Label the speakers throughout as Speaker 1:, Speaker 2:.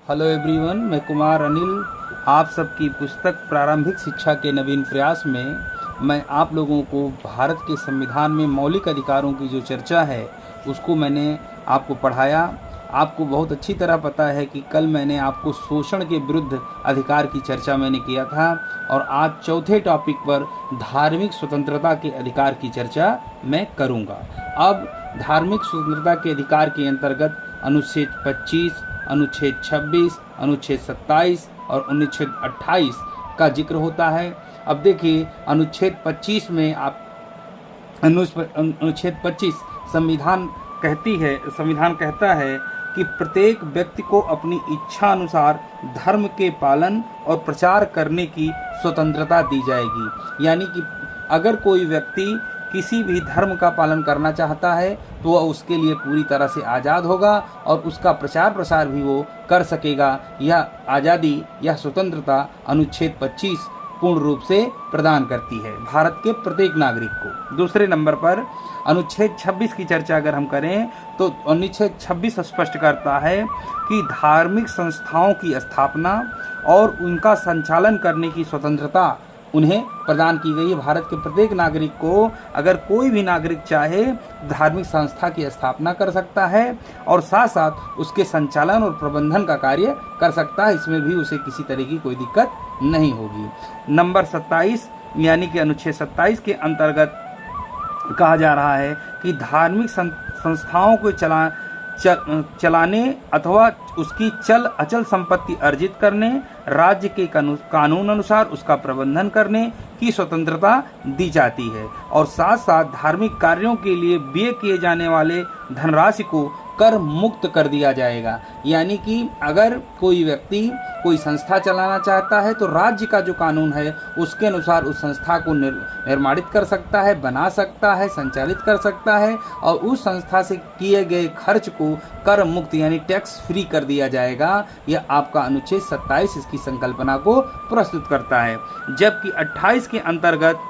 Speaker 1: Hello everyone, मैं कुमार अनिल। आप सबकी पुस्तक प्रारंभिक शिक्षा के नवीन प्रयास में मैं आप लोगों को भारत के संविधान में मौलिक अधिकारों की जो चर्चा है उसको मैंने आपको पढ़ाया। आपको बहुत अच्छी तरह पता है कि कल मैंने आपको शोषण के विरुद्ध अधिकार की चर्चा मैंने किया था और आज चौथे टॉपिक पर धार्मिक स्वतंत्रता के अधिकार की चर्चा मैं करूंगा। अब धार्मिक स्वतंत्रता के अधिकार के अंतर्गत अनुच्छेद 25, अनुच्छेद 26, अनुच्छेद 27 और अनुच्छेद 28 का जिक्र होता है। अब देखिए अनुच्छेद 25 में अनुच्छेद 25 संविधान कहता है कि प्रत्येक व्यक्ति को अपनी इच्छा अनुसार धर्म के पालन और प्रचार करने की स्वतंत्रता दी जाएगी। यानी कि अगर कोई व्यक्ति किसी भी धर्म का पालन करना चाहता है तो वह उसके लिए पूरी तरह से आज़ाद होगा और उसका प्रचार प्रसार भी वो कर सकेगा। यह आज़ादी, यह स्वतंत्रता अनुच्छेद 25 पूर्ण रूप से प्रदान करती है भारत के प्रत्येक नागरिक को। दूसरे नंबर पर अनुच्छेद 26 की चर्चा अगर हम करें तो अनुच्छेद 26 स्पष्ट करता है कि धार्मिक संस्थाओं की स्थापना और उनका संचालन करने की स्वतंत्रता उन्हें प्रदान की गई है। भारत के प्रत्येक नागरिक को अगर कोई भी नागरिक चाहे धार्मिक संस्था की स्थापना कर सकता है और साथ साथ उसके संचालन और प्रबंधन का कार्य कर सकता है। इसमें भी उसे किसी तरह की कोई दिक्कत नहीं होगी। नंबर 27 यानी कि अनुच्छेद 27 के अंतर्गत कहा जा रहा है कि धार्मिक संस्थाओं को चलाने अथवा उसकी चल अचल संपत्ति अर्जित करने, राज्य के कानून अनुसार उसका प्रबंधन करने की स्वतंत्रता दी जाती है और साथ साथ धार्मिक कार्यों के लिए व्यय किए जाने वाले धनराशि को कर मुक्त कर दिया जाएगा। यानी कि अगर कोई व्यक्ति कोई संस्था चलाना चाहता है तो राज्य का जो कानून है उसके अनुसार उस संस्था को निर्माणित कर सकता है, बना सकता है, संचालित कर सकता है और उस संस्था से किए गए खर्च को कर मुक्त यानी टैक्स फ्री कर दिया जाएगा। यह आपका अनुच्छेद 27 इसकी संकल्पना को प्रस्तुत करता है। जबकि 28 के अंतर्गत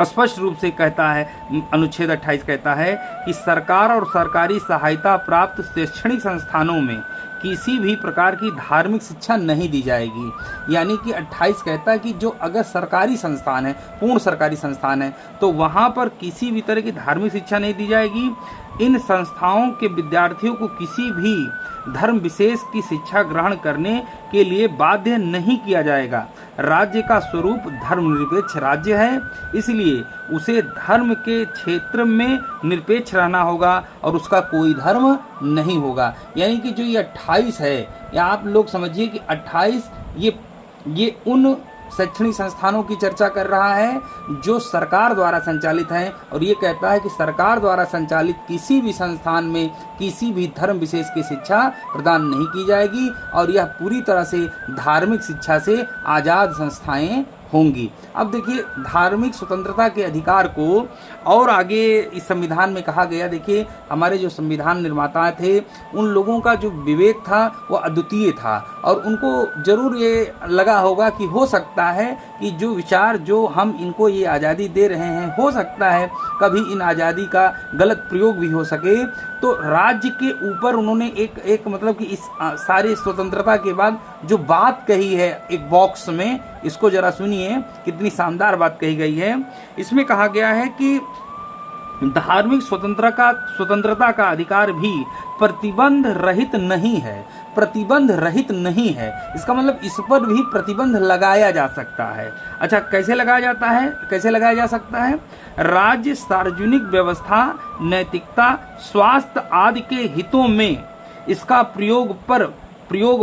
Speaker 1: स्पष्ट रूप से कहता है, अनुच्छेद 28 कहता है कि सरकार और सरकारी सहायता प्राप्त शैक्षणिक संस्थानों में किसी भी प्रकार की धार्मिक शिक्षा नहीं दी जाएगी। यानी कि 28 कहता है कि जो अगर सरकारी संस्थान है, पूर्ण सरकारी संस्थान है, तो वहाँ पर किसी भी तरह की धार्मिक शिक्षा नहीं दी जाएगी। इन संस्थाओं के विद्यार्थियों को किसी भी धर्म विशेष की शिक्षा ग्रहण करने के लिए बाध्य नहीं किया जाएगा। राज्य का स्वरूप धर्मनिरपेक्ष राज्य है, इसलिए उसे धर्म के क्षेत्र में निरपेक्ष रहना होगा और उसका कोई धर्म नहीं होगा। यानी कि जो ये 28 है, या आप लोग समझिए कि 28 ये उन शैक्षणिक संस्थानों की चर्चा कर रहा है जो सरकार द्वारा संचालित हैं और ये कहता है कि सरकार द्वारा संचालित किसी भी संस्थान में किसी भी धर्म विशेष की शिक्षा प्रदान नहीं की जाएगी और यह पूरी तरह से धार्मिक शिक्षा से आज़ाद संस्थाएं होंगी। अब देखिए धार्मिक स्वतंत्रता के अधिकार को और आगे इस संविधान में कहा गया। देखिए हमारे जो संविधान निर्माता थे उन लोगों का जो विवेक था वो अद्वितीय था और उनको जरूर ये लगा होगा कि हो सकता है कि जो विचार जो हम इनको ये आज़ादी दे रहे हैं, हो सकता है कभी इन आज़ादी का गलत प्रयोग भी हो सके। तो राज्य के ऊपर उन्होंने एक मतलब कि इस सारी स्वतंत्रता के बाद जो बात कही है एक बॉक्स में, इसको जरा सुनिए कितनी शानदार बात कही गई है। इसमें कहा गया है कि धार्मिक स्वतंत्रता का अधिकार भी प्रतिबंध रहित नहीं है। प्रतिबंध रहित नहीं है इसका मतलब इस पर भी प्रतिबंध लगाया जा सकता है। अच्छा, कैसे लगाया जा सकता है? राज्य सार्वजनिक व्यवस्था, नैतिकता, स्वास्थ्य आदि के हितों में इसका प्रयोग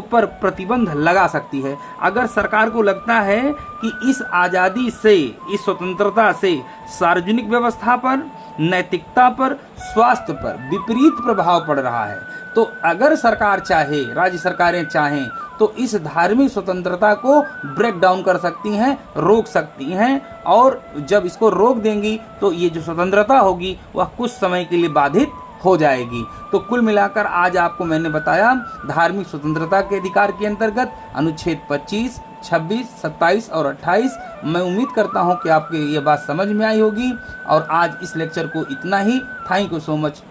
Speaker 1: पर प्रतिबंध लगा सकती है। अगर सरकार को लगता है कि इस आज़ादी से, इस स्वतंत्रता से सार्वजनिक व्यवस्था पर, नैतिकता पर, स्वास्थ्य पर विपरीत प्रभाव पड़ रहा है, तो अगर सरकार चाहे, राज्य सरकारें चाहें तो इस धार्मिक स्वतंत्रता को ब्रेक डाउन कर सकती हैं, रोक सकती हैं और जब इसको रोक देंगी तो ये जो स्वतंत्रता होगी वह कुछ समय के लिए बाधित हो जाएगी। तो कुल मिलाकर आज आपको मैंने बताया धार्मिक स्वतंत्रता के अधिकार के अंतर्गत अनुच्छेद 25, 26, 27 और 28। मैं उम्मीद करता हूं कि आपको ये बात समझ में आई होगी और आज इस लेक्चर को इतना ही। Thank you so much.